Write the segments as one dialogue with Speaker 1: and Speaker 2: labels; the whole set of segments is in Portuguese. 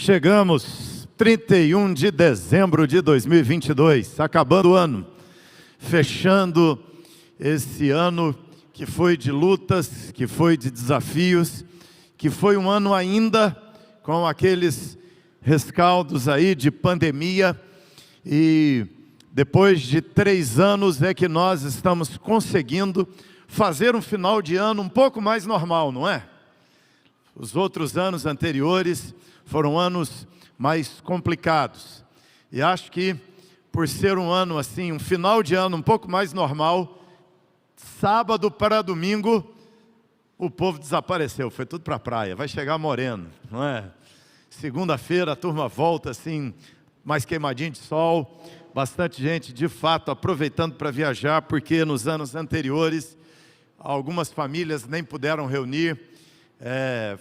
Speaker 1: Chegamos 31 de dezembro de 2022, acabando o ano, fechando esse ano que foi de lutas, que foi de desafios, que foi um ano ainda com aqueles rescaldos aí de pandemia, e depois de 3 anos é que nós estamos conseguindo fazer um final de ano um pouco mais normal, não é? Os outros anos anteriores foram anos mais complicados. E acho que, por ser um ano assim, um final de ano um pouco mais normal, sábado para domingo, o povo desapareceu, foi tudo para a praia, vai chegar moreno, não é? Segunda-feira a turma volta assim, mais queimadinho de sol, bastante gente de fato aproveitando para viajar, porque nos anos anteriores, algumas famílias nem puderam reunir,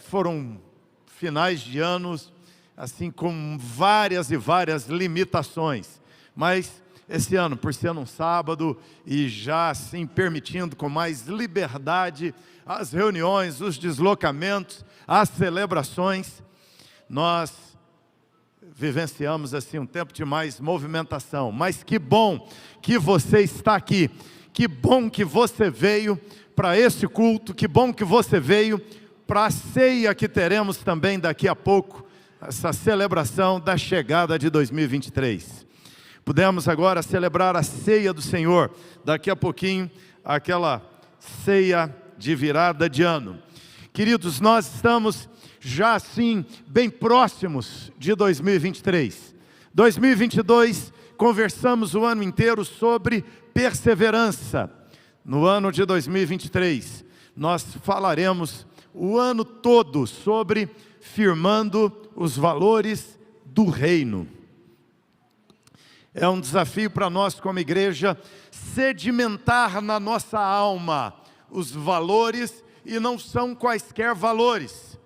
Speaker 1: foram finais de anos, assim, com várias e várias limitações. Mas esse ano, por ser um sábado, e já assim permitindo com mais liberdade as reuniões, os deslocamentos, as celebrações, nós vivenciamos assim um tempo de mais movimentação. Mas que bom que você está aqui, que bom que você veio para esse culto, que bom que você veio para a ceia que teremos também daqui a pouco, essa celebração da chegada de 2023. Pudemos agora celebrar a ceia do Senhor, daqui a pouquinho, aquela ceia de virada de ano. Queridos, nós estamos já assim, bem próximos de 2023. 2022, conversamos o ano inteiro sobre perseverança. No ano de 2023, nós falaremos o ano todo sobre firmando os valores do reino. É um desafio para nós como igreja sedimentar na nossa alma os valores, e não são quaisquer valores,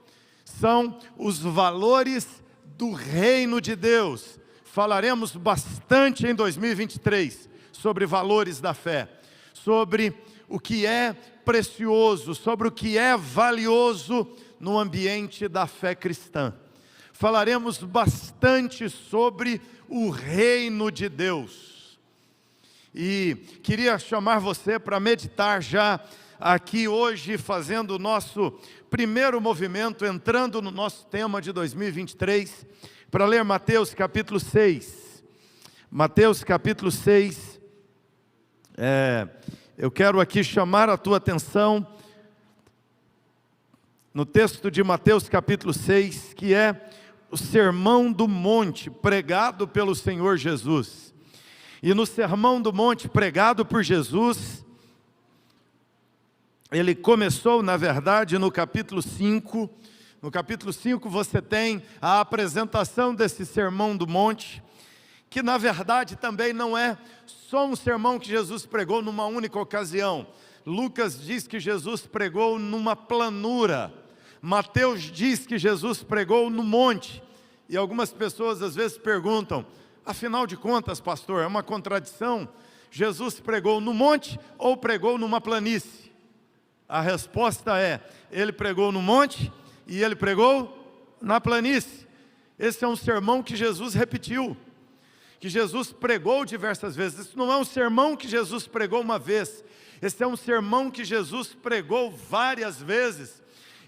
Speaker 1: são os valores do reino de Deus. Falaremos bastante em 2023 sobre valores da fé, sobre o que é precioso, sobre o que é valioso no ambiente da fé cristã. Falaremos bastante sobre o reino de Deus. E queria chamar você para meditar já aqui hoje, fazendo o nosso primeiro movimento, entrando no nosso tema de 2023, para ler Mateus capítulo 6. Mateus capítulo 6, eu quero aqui chamar a tua atenção no texto de Mateus capítulo 6, que é o Sermão do Monte, pregado pelo Senhor Jesus. E no Sermão do Monte, pregado por Jesus, ele começou, na verdade, no capítulo 5. No capítulo 5 você tem a apresentação desse Sermão do Monte, que na verdade também não é só um sermão que Jesus pregou numa única ocasião. Lucas diz que Jesus pregou numa planura. Mateus diz que Jesus pregou no monte. E algumas pessoas às vezes perguntam, afinal de contas, pastor, é uma contradição? Jesus pregou no monte ou pregou numa planície? A resposta é, ele pregou no monte e ele pregou na planície. Esse é um sermão que Jesus repetiu, que Jesus pregou diversas vezes. Isso não é um sermão que Jesus pregou uma vez, esse é um sermão que Jesus pregou várias vezes.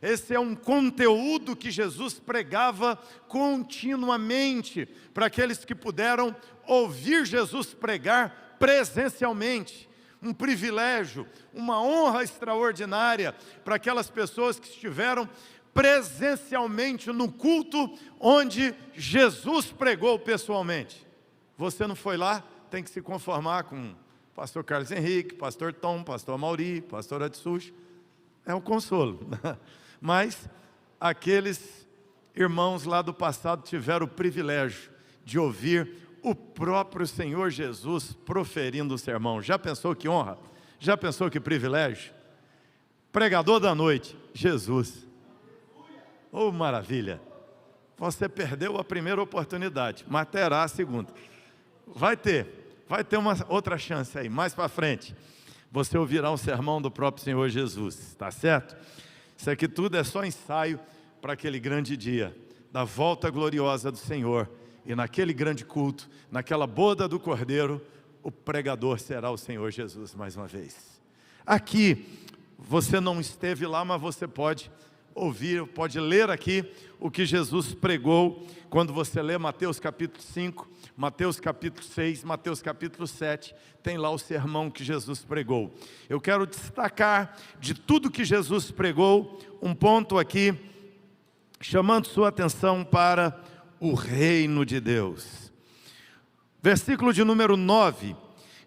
Speaker 1: Esse é um conteúdo que Jesus pregava continuamente, para aqueles que puderam ouvir Jesus pregar presencialmente. Um privilégio, uma honra extraordinária para aquelas pessoas que estiveram presencialmente no culto onde Jesus pregou pessoalmente. Você não foi lá, tem que se conformar com o pastor Carlos Henrique, pastor Tom, pastor Mauri, pastor Adsush. É um consolo. Mas aqueles irmãos lá do passado tiveram o privilégio de ouvir o próprio Senhor Jesus proferindo o sermão. Já pensou que honra? Já pensou que privilégio? Pregador da noite, Jesus. Oh, maravilha! Você perdeu a primeira oportunidade, mas terá a segunda. Vai ter uma outra chance aí, mais para frente. Você ouvirá um sermão do próprio Senhor Jesus, tá certo? Isso aqui tudo é só ensaio para aquele grande dia. da volta gloriosa do Senhor. E naquele grande culto, naquela boda do Cordeiro, o pregador será o Senhor Jesus mais uma vez. Aqui, você não esteve lá, mas você pode ouvir, pode ler aqui o que Jesus pregou, quando você lê Mateus capítulo 5, Mateus capítulo 6, Mateus capítulo 7, tem lá o sermão que Jesus pregou. Eu quero destacar de tudo que Jesus pregou, um ponto aqui, chamando sua atenção para o reino de Deus. Versículo de número 9,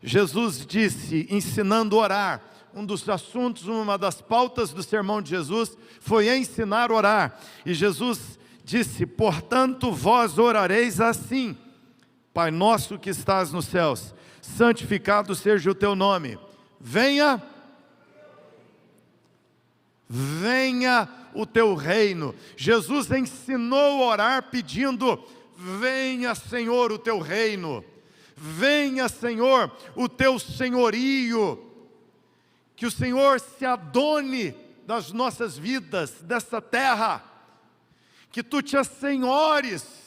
Speaker 1: Jesus disse, ensinando a orar. Um dos assuntos, uma das pautas do sermão de Jesus foi ensinar a orar. E Jesus disse, portanto vós orareis assim: Pai nosso que estás nos céus, santificado seja o teu nome. Venha o teu reino. Jesus ensinou a orar pedindo, venha Senhor o teu reino. Venha Senhor o teu senhorio. Que o Senhor se adone das nossas vidas, dessa terra. Que tu te assenhores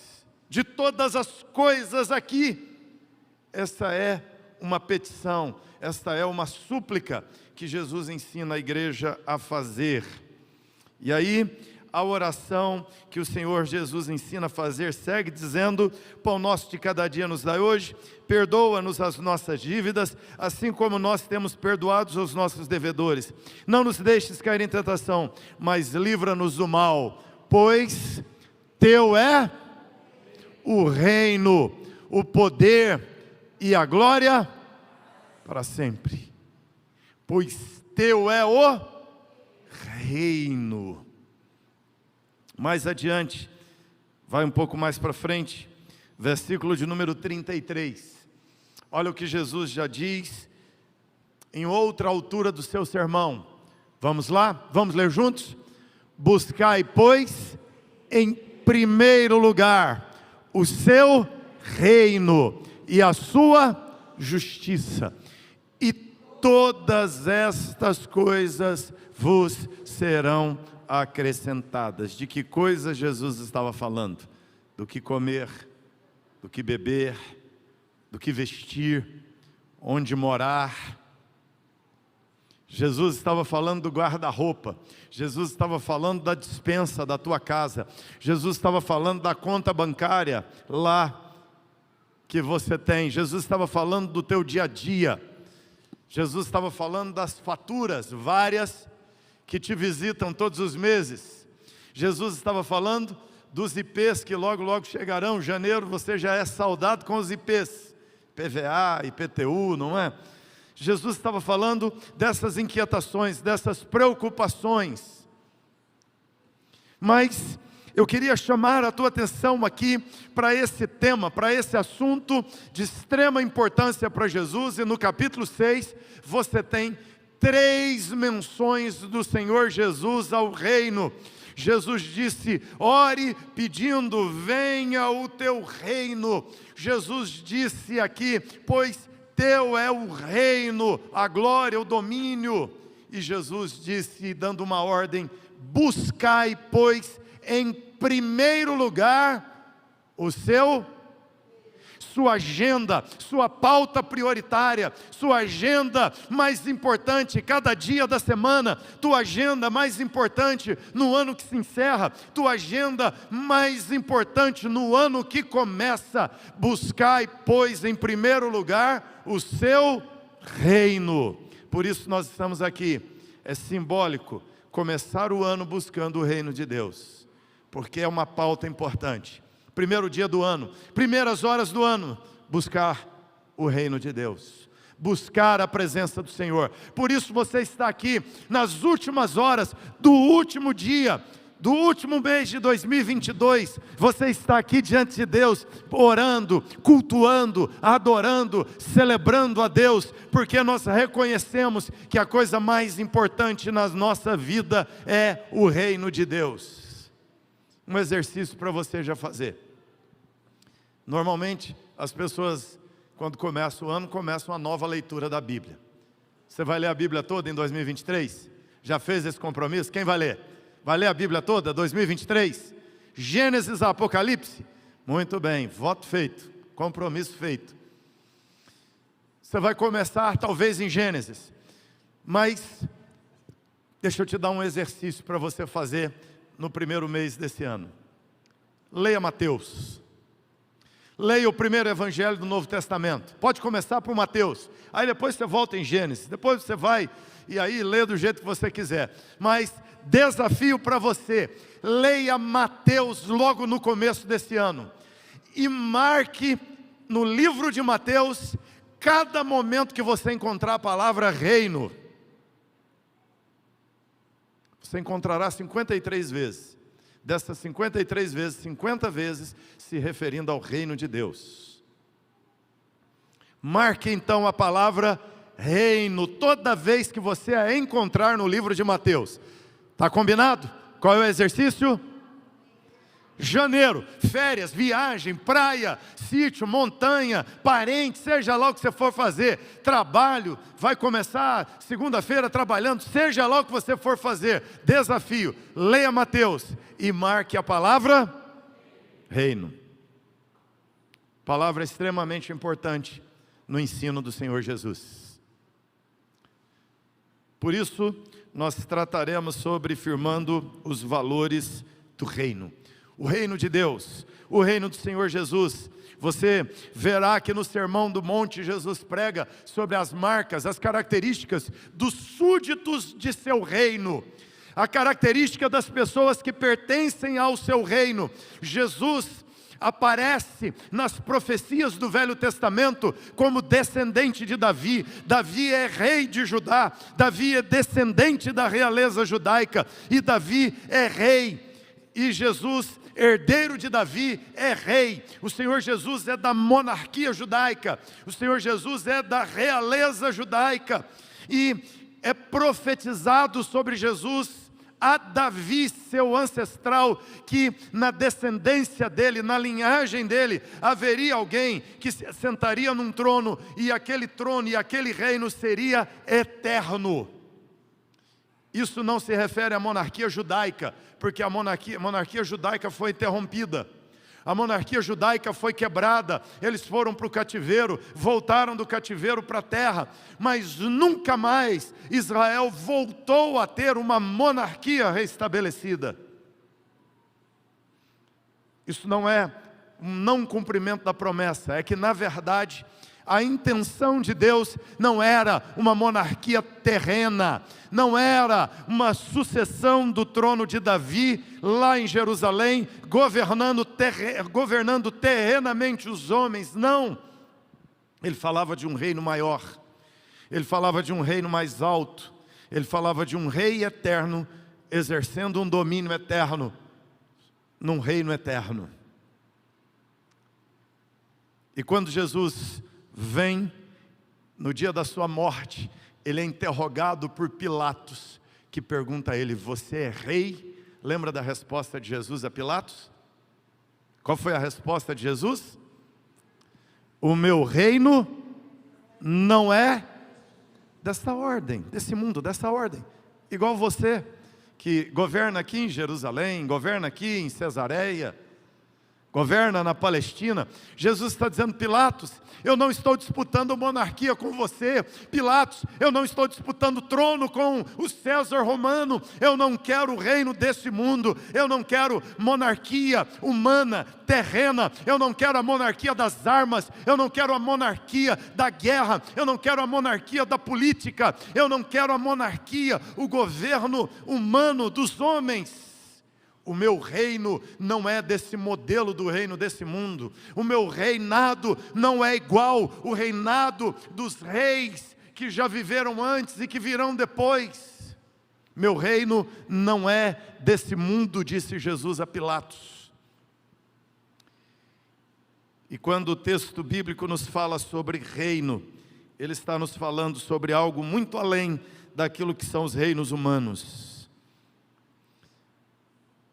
Speaker 1: de todas as coisas aqui. Essa é uma petição, esta é uma súplica que Jesus ensina a igreja a fazer. E aí, a oração que o Senhor Jesus ensina a fazer segue dizendo, pão nosso de cada dia nos dai hoje, perdoa-nos as nossas dívidas, assim como nós temos perdoados os nossos devedores. Não nos deixes cair em tentação, mas livra-nos do mal, pois teu é o reino, o poder e a glória para sempre. Pois teu é o reino. Mais adiante, vai um pouco mais para frente, versículo de número 33. Olha o que Jesus já diz em outra altura do seu sermão. Vamos lá? Vamos ler juntos? Buscai, pois, em primeiro lugar o seu reino e a sua justiça, e todas estas coisas vos serão acrescentadas. De que coisas Jesus estava falando? Do que comer, do que beber, do que vestir, onde morar. Jesus estava falando do guarda-roupa, Jesus estava falando da despensa da tua casa, Jesus estava falando da conta bancária lá que você tem, Jesus estava falando do teu dia a dia, Jesus estava falando das faturas várias que te visitam todos os meses, Jesus estava falando dos IPs que logo logo chegarão. Janeiro você já é saudado com os IPs, PVA, IPTU, não é? Jesus estava falando dessas inquietações, dessas preocupações. Mas eu queria chamar a tua atenção aqui para esse tema, para esse assunto de extrema importância para Jesus. E no capítulo 6 você tem 3 menções do Senhor Jesus ao reino. Jesus disse, ore pedindo, venha o teu reino. Jesus disse aqui, pois teu é o reino, a glória, o domínio. E Jesus disse, dando uma ordem, buscai, pois, em primeiro lugar, sua agenda, sua pauta prioritária, sua agenda mais importante cada dia da semana, tua agenda mais importante no ano que se encerra, tua agenda mais importante no ano que começa. Buscai, pois, em primeiro lugar, o seu reino. Por isso nós estamos aqui. É simbólico começar o ano buscando o reino de Deus, porque é uma pauta importante. Primeiro dia do ano, primeiras horas do ano, buscar o reino de Deus, buscar a presença do Senhor. Por isso você está aqui nas últimas horas do último dia, do último mês de 2022, você está aqui diante de Deus, orando, cultuando, adorando, celebrando a Deus, porque nós reconhecemos que a coisa mais importante na nossa vida é o reino de Deus. Um exercício para você já fazer. Normalmente, as pessoas, quando começa o ano, começam uma nova leitura da Bíblia. Você vai ler a Bíblia toda em 2023? Já fez esse compromisso? Quem vai ler? Vai ler a Bíblia toda, 2023? Gênesis a Apocalipse? Muito bem, voto feito, compromisso feito. Você vai começar talvez em Gênesis, mas deixa eu te dar um exercício para você fazer no primeiro mês desse ano. Leia Mateus. Leia o primeiro evangelho do Novo Testamento. Pode começar por Mateus. Aí depois você volta em Gênesis. Depois você vai e aí lê do jeito que você quiser. Mas desafio para você. Leia Mateus logo no começo desse ano. E marque no livro de Mateus cada momento que você encontrar a palavra reino. Você encontrará 53 vezes. Dessas 53 vezes, 50 vezes se referindo ao reino de Deus. Marque então a palavra reino toda vez que você a encontrar no livro de Mateus. Está combinado? Qual é o exercício? Janeiro, férias, viagem, praia, sítio, montanha, parente, seja lá o que você for fazer, trabalho, vai começar segunda-feira trabalhando, seja lá o que você for fazer, desafio, leia Mateus e marque a palavra reino. Palavra extremamente importante no ensino do Senhor Jesus. Por isso, nós trataremos sobre firmando os valores do reino. O reino de Deus, o reino do Senhor Jesus. Você verá que no Sermão do Monte Jesus prega sobre as marcas, as características dos súditos de seu reino. A característica das pessoas que pertencem ao seu reino. Jesus aparece nas profecias do Velho Testamento como descendente de Davi. Davi é rei de Judá, Davi é descendente da realeza judaica, e Davi é rei, e Jesus, herdeiro de Davi, é rei. O Senhor Jesus é da monarquia judaica, o Senhor Jesus é da realeza judaica, e é profetizado sobre Jesus a Davi, seu ancestral, que na descendência dele, na linhagem dele, haveria alguém que se sentaria num trono, e aquele trono e aquele reino seria eterno. Isso não se refere à monarquia judaica, porque a monarquia judaica foi interrompida. A monarquia judaica foi quebrada, eles foram para o cativeiro, voltaram do cativeiro para a terra, mas nunca mais Israel voltou a ter uma monarquia restabelecida. Isso não é um não cumprimento da promessa, é que na verdade a intenção de Deus não era uma monarquia terrena, não era uma sucessão do trono de Davi lá em Jerusalém, governando terrenamente os homens, não. Ele falava de um reino maior, ele falava de um reino mais alto, ele falava de um rei eterno, exercendo um domínio eterno, num reino eterno. E quando Jesus vem, no dia da sua morte, ele é interrogado por Pilatos, que pergunta a ele: você é rei? Lembra da resposta de Jesus a Pilatos? Qual foi a resposta de Jesus? O meu reino não é dessa ordem, desse mundo, dessa ordem. Igual você, que governa aqui em Jerusalém, governa aqui em Cesareia, governa na Palestina. Jesus está dizendo: Pilatos, eu não estou disputando monarquia com você. Pilatos, eu não estou disputando trono com o César romano. Eu não quero o reino desse mundo. Eu não quero monarquia humana, terrena. Eu não quero a monarquia das armas. Eu não quero a monarquia da guerra. Eu não quero a monarquia da política. Eu não quero a monarquia, o governo humano dos homens. O meu reino não é desse modelo do reino desse mundo. O meu reinado não é igual o reinado dos reis que já viveram antes e que virão depois. Meu reino não é desse mundo, disse Jesus a Pilatos. E quando o texto bíblico nos fala sobre reino, ele está nos falando sobre algo muito além daquilo que são os reinos humanos.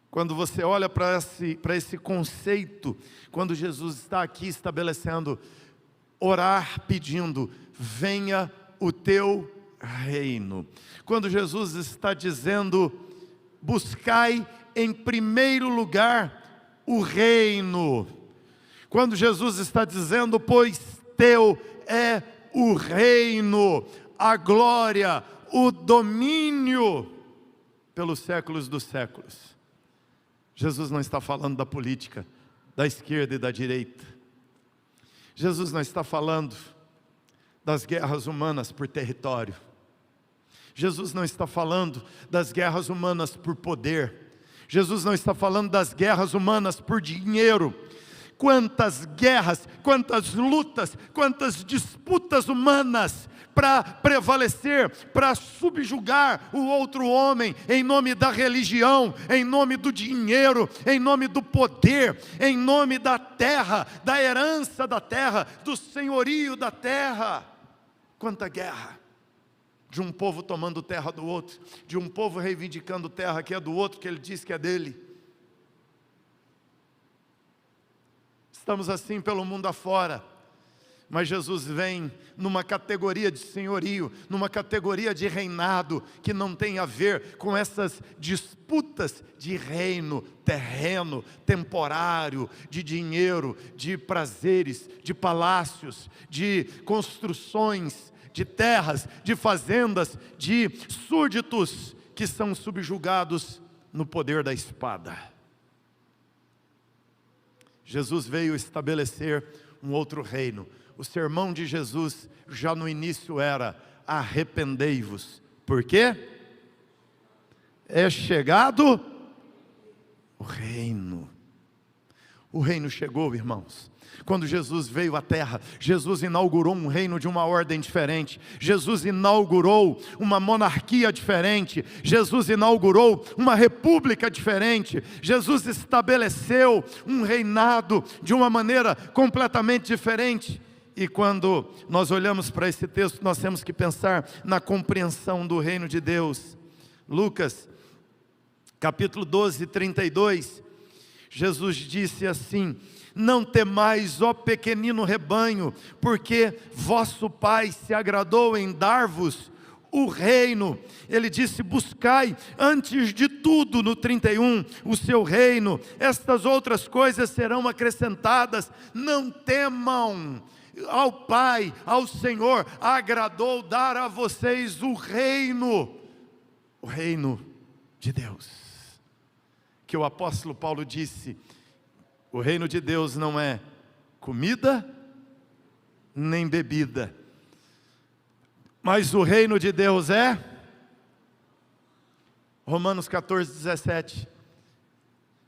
Speaker 1: Quando você olha para esse conceito, quando Jesus está aqui estabelecendo, orar pedindo, venha o teu reino. Quando Jesus está dizendo, buscai em primeiro lugar o reino. Quando Jesus está dizendo, pois teu é o reino, a glória, o domínio pelos séculos dos séculos. Jesus não está falando da política, da esquerda e da direita. Jesus não está falando das guerras humanas por território. Jesus não está falando das guerras humanas por poder. Jesus não está falando das guerras humanas por dinheiro. Quantas guerras, quantas lutas, quantas disputas humanas para prevalecer, para subjugar o outro homem, em nome da religião, em nome do dinheiro, em nome do poder, em nome da terra, da herança da terra, do senhorio da terra. Quanta guerra! De um povo tomando terra do outro, de um povo reivindicando terra que é do outro, que ele diz que é dele. Estamos assim pelo mundo afora, mas Jesus vem numa categoria de senhorio, numa categoria de reinado, que não tem a ver com essas disputas de reino terreno, temporário, de dinheiro, de prazeres, de palácios, de construções, de terras, de fazendas, de súditos que são subjugados no poder da espada. Jesus veio estabelecer um outro reino. O sermão de Jesus já no início era: arrependei-vos. Por quê? É chegado o reino. O reino chegou, irmãos. Quando Jesus veio à terra, Jesus inaugurou um reino de uma ordem diferente. Jesus inaugurou uma monarquia diferente. Jesus inaugurou uma república diferente. Jesus estabeleceu um reinado de uma maneira completamente diferente. E quando nós olhamos para esse texto, nós temos que pensar na compreensão do reino de Deus. Lucas, capítulo 12, 32, Jesus disse assim: não temais, ó pequenino rebanho, porque vosso Pai se agradou em dar-vos o reino. Ele disse: buscai antes de tudo, no 31, o seu reino, estas outras coisas serão acrescentadas. Não temam. Ao Pai, ao Senhor, agradou dar a vocês o reino de Deus, que o apóstolo Paulo disse: o reino de Deus não é comida nem bebida, mas o reino de Deus é Romanos 14, 17.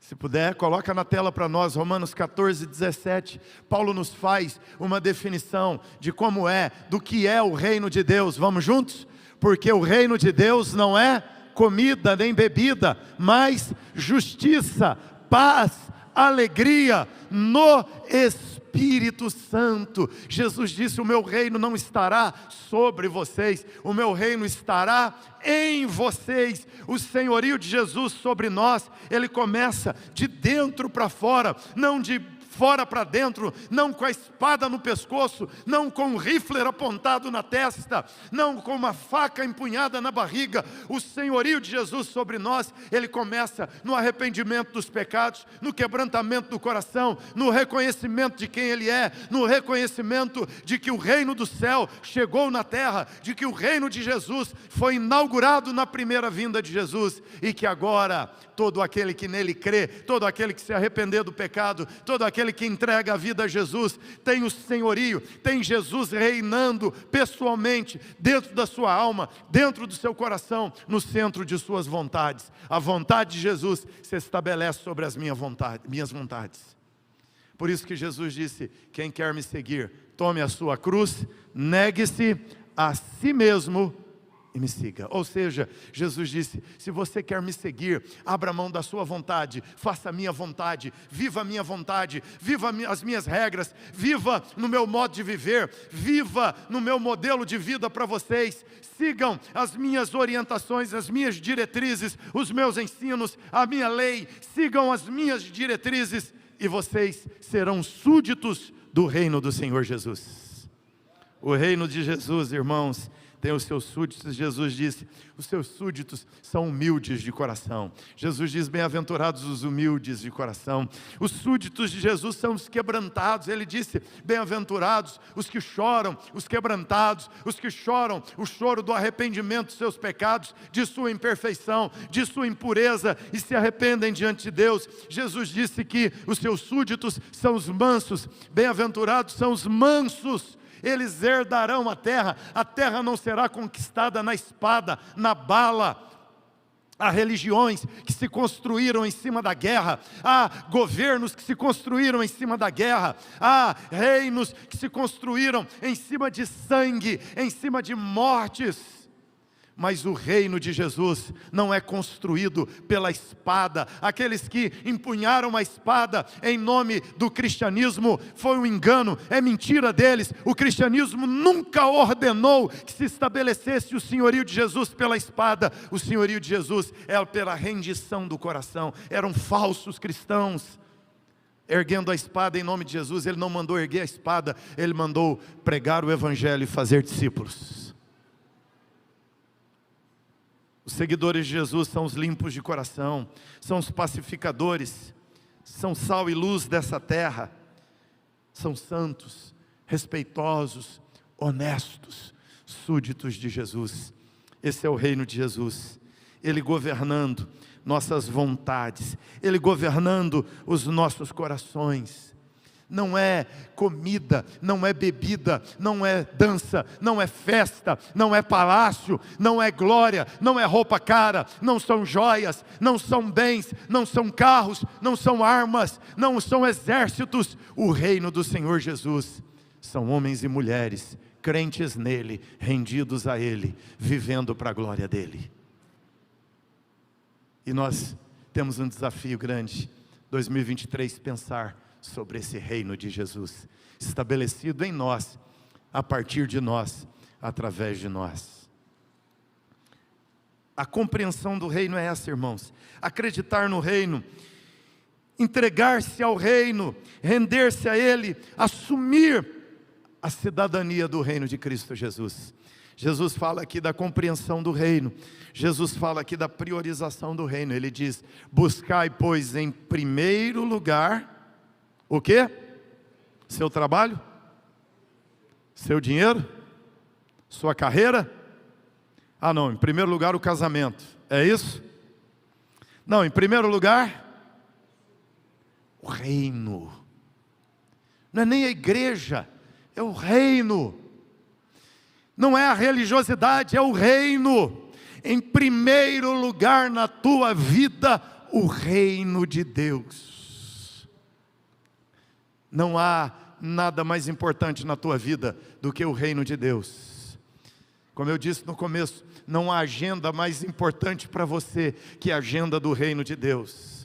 Speaker 1: Se puder, coloca na tela para nós, Romanos 14, 17. Paulo nos faz uma definição de como é, do que é o reino de Deus. Vamos juntos? Porque o reino de Deus não é comida nem bebida, mas justiça, paz, alegria no Espírito Santo. Jesus disse: o meu reino não estará sobre vocês, o meu reino estará em vocês. O senhorio de Jesus sobre nós, ele começa de dentro para fora, não de fora para dentro, não com a espada no pescoço, não com um rifle apontado na testa, não com uma faca empunhada na barriga. O senhorio de Jesus sobre nós, ele começa no arrependimento dos pecados, no quebrantamento do coração, no reconhecimento de quem ele é, no reconhecimento de que o reino do céu chegou na terra, de que o reino de Jesus foi inaugurado na primeira vinda de Jesus, e que agora todo aquele que nele crê, todo aquele que se arrepender do pecado, todo aquele que entrega a vida a Jesus, tem o senhorio, tem Jesus reinando pessoalmente, dentro da sua alma, dentro do seu coração, no centro de suas vontades. A vontade de Jesus se estabelece sobre as minhas vontades. Por isso que Jesus disse: quem quer me seguir, tome a sua cruz, negue-se a si mesmo e me siga. Ou seja, Jesus disse: se você quer me seguir, abra mão da sua vontade, faça a minha vontade, viva a minha vontade, viva as minhas regras, viva no meu modo de viver, viva no meu modelo de vida para vocês. Sigam as minhas orientações, as minhas diretrizes, os meus ensinos, a minha lei. Sigam as minhas diretrizes e vocês serão súditos do reino do Senhor Jesus. O reino de Jesus, irmãos, tem os seus súditos. Jesus disse, os seus súditos são humildes de coração. Jesus diz, bem-aventurados os humildes de coração. Os súditos de Jesus são os quebrantados. Ele disse, bem-aventurados os que choram, os quebrantados, os que choram o choro do arrependimento dos seus pecados, de sua imperfeição, de sua impureza, e se arrependem diante de Deus. Jesus disse que os seus súditos são os mansos. Bem-aventurados são os mansos, eles herdarão a terra não será conquistada na espada, na bala. Há religiões que se construíram em cima da guerra, há governos que se construíram em cima da guerra, há reinos que se construíram em cima de sangue, em cima de mortes. Mas o reino de Jesus não é construído pela espada. Aqueles que empunharam a espada em nome do cristianismo, foi um engano, é mentira deles. O cristianismo nunca ordenou que se estabelecesse o senhorio de Jesus pela espada. O senhorio de Jesus é pela rendição do coração. Eram falsos cristãos erguendo a espada em nome de Jesus. Ele não mandou erguer a espada, ele mandou pregar o evangelho e fazer discípulos. Os seguidores de Jesus são os limpos de coração, são os pacificadores, são sal e luz dessa terra, são santos, respeitosos, honestos, súditos de Jesus. Esse é o reino de Jesus, Ele governando nossas vontades, Ele governando os nossos corações. Não é comida, não é bebida, não é dança, não é festa, não é palácio, não é glória, não é roupa cara, não são joias, não são bens, não são carros, não são armas, não são exércitos. O reino do Senhor Jesus são homens e mulheres, crentes nele, rendidos a Ele, vivendo para a glória dEle. E nós temos um desafio grande, 2023, pensar sobre esse reino de Jesus, estabelecido em nós, a partir de nós, através de nós. A compreensão do reino é essa, irmãos: acreditar no reino, entregar-se ao reino, render-se a Ele, assumir a cidadania do reino de Cristo Jesus. Jesus fala aqui da compreensão do reino, Jesus fala aqui da priorização do reino. Ele diz, buscai pois em primeiro lugar, o quê? Seu trabalho? Seu dinheiro? Sua carreira? Ah não, em primeiro lugar o casamento, é isso? Não, em primeiro lugar, o reino. Não é nem a igreja, é o reino. Não é a religiosidade, é o reino. Em primeiro lugar na tua vida, o reino de Deus. Não há nada mais importante na tua vida do que o reino de Deus. Como eu disse no começo, não há agenda mais importante para você que a agenda do reino de Deus.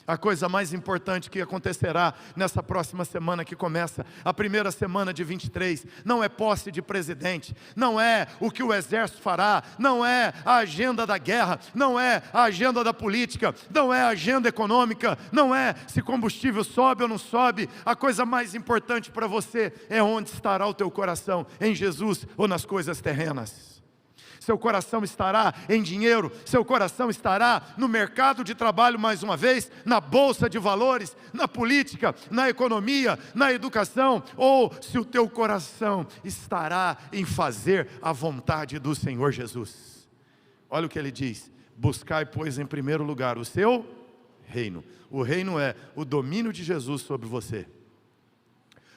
Speaker 1: A coisa mais importante que acontecerá nessa próxima semana que começa, a primeira semana de 23, não é posse de presidente, não é o que o exército fará, não é a agenda da guerra, não é a agenda da política, não é a agenda econômica, não é se combustível sobe ou não sobe. A coisa mais importante para você é onde estará o teu coração, em Jesus ou nas coisas terrenas. Seu coração estará em dinheiro, seu coração estará no mercado de trabalho mais uma vez, na bolsa de valores, na política, na economia, na educação, ou se o teu coração estará em fazer a vontade do Senhor Jesus. Olha o que ele diz, buscai pois em primeiro lugar o seu reino. O reino é o domínio de Jesus sobre você,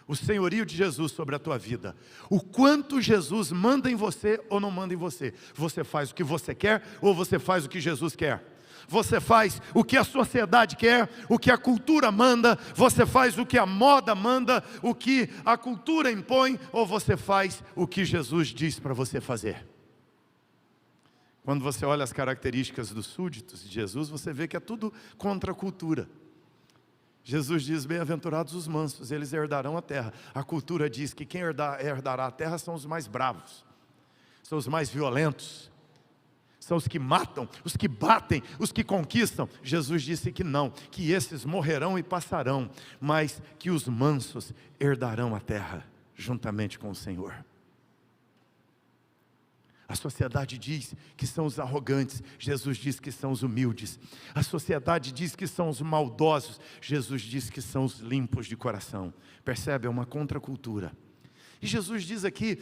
Speaker 1: o senhorio de Jesus sobre a tua vida, o quanto Jesus manda em você ou não manda em você. Você faz o que você quer ou você faz o que Jesus quer? Você faz o que a sociedade quer, o que a cultura manda, você faz o que a moda manda, o que a cultura impõe, ou você faz o que Jesus diz para você fazer? Quando você olha as características dos súditos de Jesus, você vê que é tudo contra a cultura. Jesus diz, bem-aventurados os mansos, eles herdarão a terra. A cultura diz que quem herdará a terra são os mais bravos, são os mais violentos, são os que matam, os que batem, os que conquistam. Jesus disse que não, que esses morrerão e passarão, mas que os mansos herdarão a terra, juntamente com o Senhor. A sociedade diz que são os arrogantes, Jesus diz que são os humildes. A sociedade diz que são os maldosos, Jesus diz que são os limpos de coração. Percebe? É uma contracultura. E Jesus diz aqui,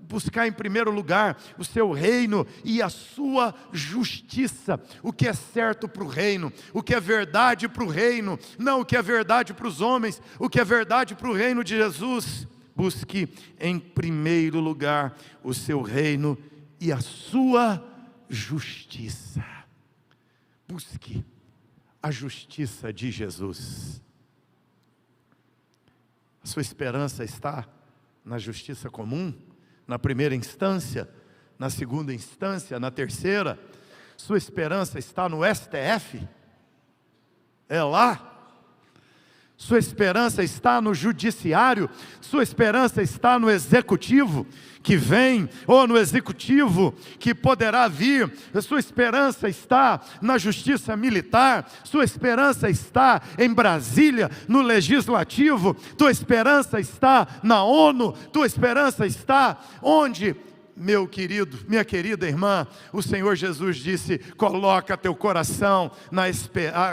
Speaker 1: buscar em primeiro lugar o seu reino e a sua justiça. O que é certo para o reino, o que é verdade para o reino, não o que é verdade para os homens, o que é verdade para o reino de Jesus. Busque em primeiro lugar o seu reino e a sua justiça. Busque a justiça de Jesus. A sua esperança está na justiça comum, na primeira instância, na segunda instância, na terceira. Sua esperança está no STF? É lá? Sua esperança está no judiciário? Sua esperança está no executivo que vem, ou no executivo que poderá vir? Sua esperança está na justiça militar? Sua esperança está em Brasília, no legislativo? Tua esperança está na ONU? Tua esperança está onde? Meu querido, minha querida irmã, o Senhor Jesus disse, coloca teu coração,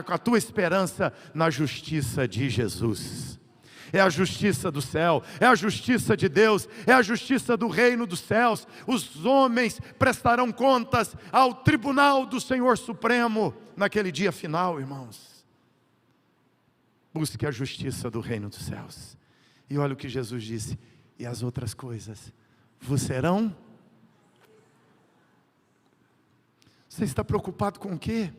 Speaker 1: a tua esperança na justiça de Jesus. É a justiça do céu, é a justiça de Deus, é a justiça do reino dos céus. Os homens prestarão contas ao tribunal do Senhor Supremo, naquele dia final, irmãos. Busque a justiça do reino dos céus. E olha o que Jesus disse, e as outras coisas vos serão. Você está preocupado com o quê?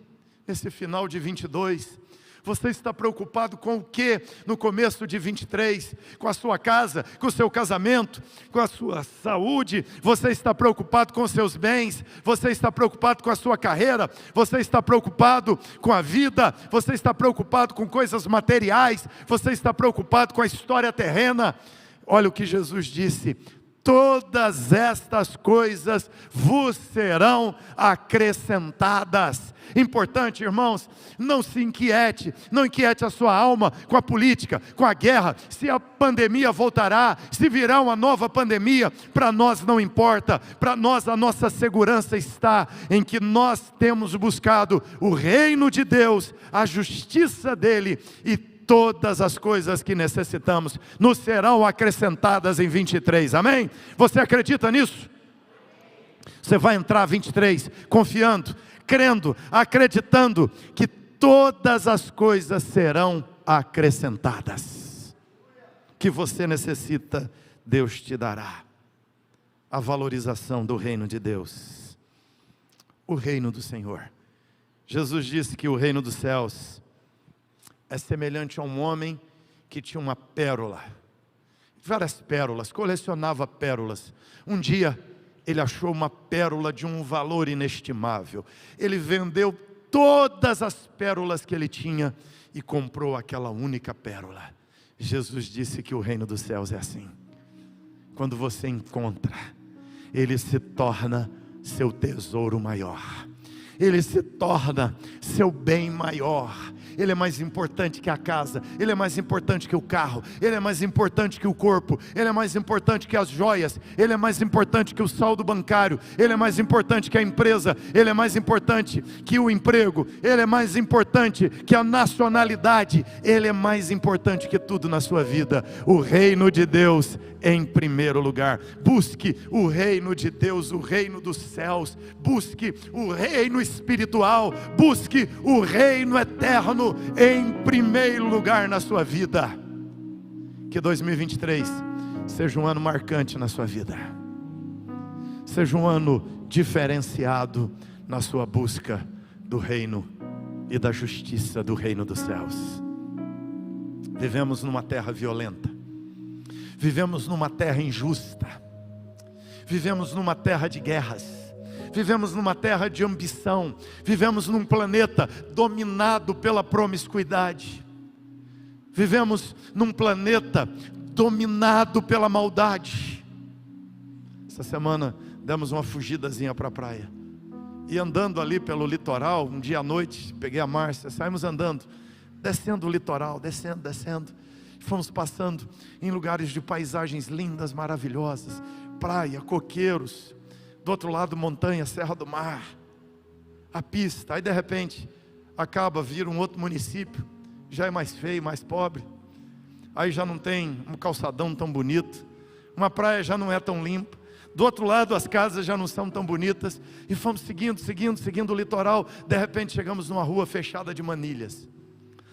Speaker 1: Nesse final de 22. Você está preocupado com o quê? No começo de 23. Com a sua casa, com o seu casamento, com a sua saúde. Você está preocupado com os seus bens. Você está preocupado com a sua carreira. Você está preocupado com a vida. Você está preocupado com coisas materiais. Você está preocupado com a história terrena. Olha o que Jesus disse. Todas estas coisas vos serão acrescentadas. Importante, irmãos, não se inquiete, não inquiete a sua alma com a política, com a guerra, se a pandemia voltará, se virá uma nova pandemia, para nós não importa. Para nós a nossa segurança está em que nós temos buscado o reino de Deus, a justiça dele, e todas as coisas que necessitamos nos serão acrescentadas em 23, amém? Você acredita nisso? Você vai entrar 23 confiando, crendo, acreditando que todas as coisas serão acrescentadas. Que você necessita, Deus te dará. A valorização do reino de Deus, o reino do Senhor. Jesus disse que o reino dos céus é semelhante a um homem que tinha uma pérola, várias pérolas, colecionava pérolas. Um dia ele achou uma pérola de um valor inestimável. Ele vendeu todas as pérolas que ele tinha e comprou aquela única pérola. Jesus disse que o reino dos céus é assim. Quando você encontra, ele se torna seu tesouro maior. Ele se torna seu bem maior. Ele é mais importante que a casa, ele é mais importante que o carro, ele é mais importante que o corpo, ele é mais importante que as joias, ele é mais importante que o saldo bancário, ele é mais importante que a empresa, ele é mais importante que o emprego, ele é mais importante que a nacionalidade, ele é mais importante que tudo na sua vida. O reino de Deus em primeiro lugar. Busque o reino de Deus, o reino dos céus. Busque o reino espiritual. Busque o reino eterno em primeiro lugar na sua vida. Que 2023 seja um ano marcante na sua vida. Seja um ano diferenciado na sua busca do reino e da justiça do reino dos céus. Vivemos numa terra violenta. Vivemos numa terra injusta. Vivemos numa terra de guerras. Vivemos numa terra de ambição. Vivemos num planeta dominado pela promiscuidade. Vivemos num planeta dominado pela maldade. Essa semana demos uma fugidazinha para a praia. E andando ali pelo litoral, um dia à noite, peguei a Márcia, saímos andando, descendo o litoral, descendo. Fomos passando em lugares de paisagens lindas, maravilhosas, praia, coqueiros, do outro lado montanha, Serra do Mar, a pista. Aí de repente acaba, vira um outro município, já é mais feio, mais pobre. Aí já não tem um calçadão tão bonito, uma praia já não é tão limpa. Do outro lado as casas já não são tão bonitas. E fomos seguindo o litoral. De repente chegamos numa rua fechada de manilhas.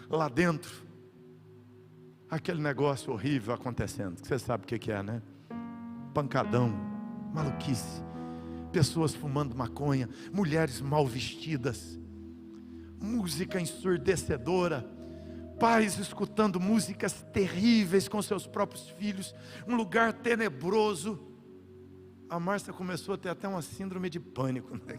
Speaker 1: Lá dentro, aquele negócio horrível acontecendo, que você sabe o que é, né? Pancadão, maluquice, pessoas fumando maconha, mulheres mal vestidas, música ensurdecedora, pais escutando músicas terríveis com seus próprios filhos, um lugar tenebroso. A Márcia começou a ter até uma síndrome de pânico, né?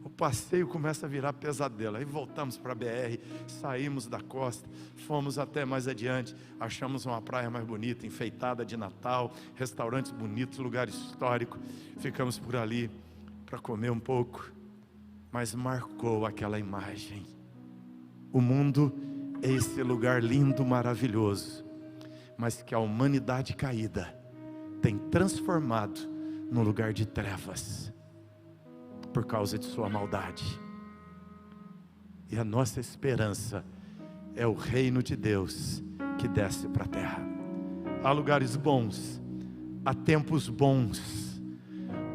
Speaker 1: O passeio começa a virar pesadelo. Aí voltamos para a BR, saímos da costa, fomos até mais adiante, achamos uma praia mais bonita, enfeitada de Natal, restaurantes bonitos, lugar histórico. Ficamos por ali para comer um pouco, mas marcou aquela imagem. O mundo é esse lugar lindo, maravilhoso, mas que a humanidade caída tem transformado num lugar de trevas, por causa de sua maldade. E a nossa esperança é o reino de Deus que desce para a terra. Há lugares bons, há tempos bons,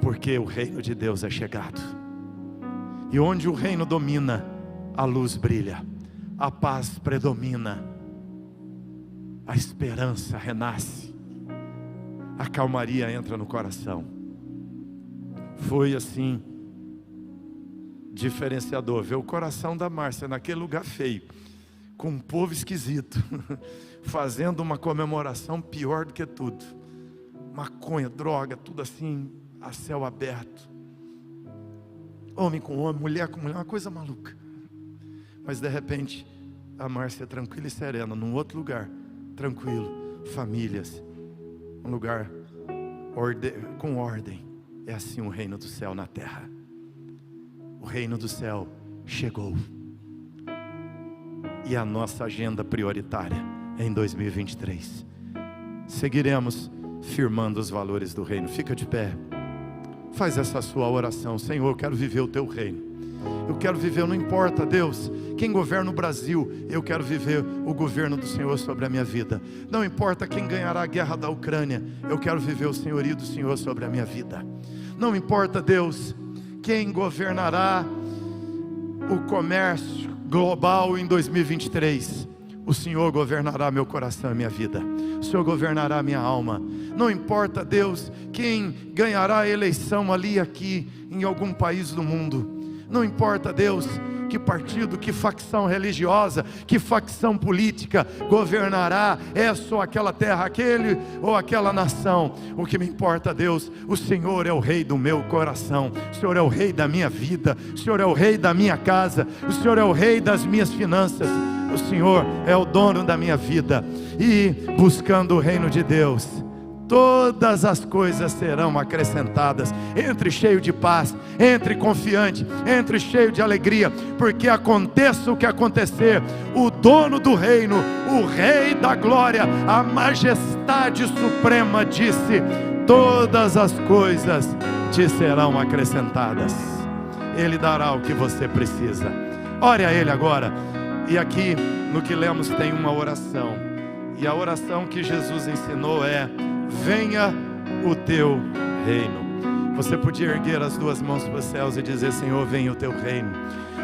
Speaker 1: porque o reino de Deus é chegado. E onde o reino domina, a luz brilha, a paz predomina, a esperança renasce, a calmaria entra no coração. Foi assim, diferenciador, ver o coração da Márcia naquele lugar feio, com um povo esquisito, fazendo uma comemoração pior do que tudo, maconha, droga, tudo assim, a céu aberto, homem com homem, mulher com mulher, uma coisa maluca. Mas de repente, a Márcia tranquila e serena, num outro lugar, tranquilo, famílias, um lugar com ordem. É assim o reino do céu na terra. O reino do céu chegou. E a nossa agenda prioritária em 2023. Seguiremos firmando os valores do reino. Fica de pé. Faz essa sua oração. Senhor, eu quero viver o teu reino. Eu quero viver, não importa, Deus, quem governa o Brasil, eu quero viver o governo do Senhor sobre a minha vida. Não importa quem ganhará a guerra da Ucrânia, eu quero viver o senhorio do Senhor sobre a minha vida. Não importa, Deus, quem governará o comércio global em 2023, o Senhor governará meu coração e minha vida. O Senhor governará minha alma. Não importa, Deus, quem ganhará a eleição ali, aqui, em algum país do mundo. Não importa, Deus, que partido, que facção religiosa, que facção política governará essa ou aquela terra, aquele ou aquela nação. O que me importa, Deus, o Senhor é o rei do meu coração, o Senhor é o rei da minha vida, o Senhor é o rei da minha casa, o Senhor é o rei das minhas finanças, o Senhor é o dono da minha vida. E buscando o reino de Deus, todas as coisas serão acrescentadas. Entre cheio de paz, entre confiante, entre cheio de alegria, porque aconteça o que acontecer, o dono do reino, o rei da glória, a majestade suprema disse: todas as coisas te serão acrescentadas. Ele dará o que você precisa. Ore a Ele agora. E aqui no que lemos tem uma oração, e a oração que Jesus ensinou é: venha o teu reino. Você podia erguer as duas mãos para os céus e dizer: Senhor, venha o teu reino.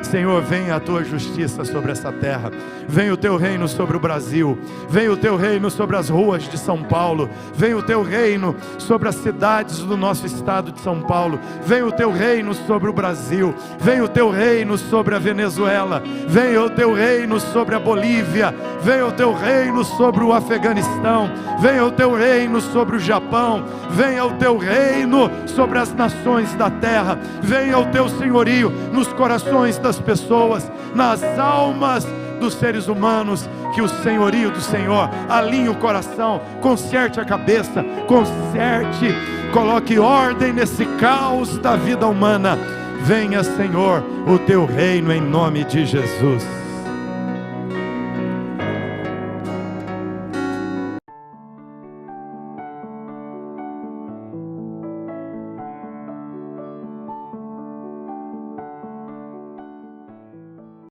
Speaker 1: Senhor, venha a tua justiça sobre essa terra. Venha o teu reino sobre o Brasil. Venha o teu reino sobre as ruas de São Paulo. Venha o teu reino sobre as cidades do nosso estado de São Paulo. Venha o teu reino sobre o Brasil. Venha o teu reino sobre a Venezuela. Venha o teu reino sobre a Bolívia. Venha o teu reino sobre o Afeganistão. Venha o teu reino sobre o Japão. Venha o teu reino sobre as nações da terra. Venha o teu senhorio nos corações das pessoas, nas almas dos seres humanos. Que o senhorio do Senhor alinhe o coração, conserte a cabeça, conserte, coloque ordem nesse caos da vida humana. Venha, Senhor, o teu reino em nome de Jesus.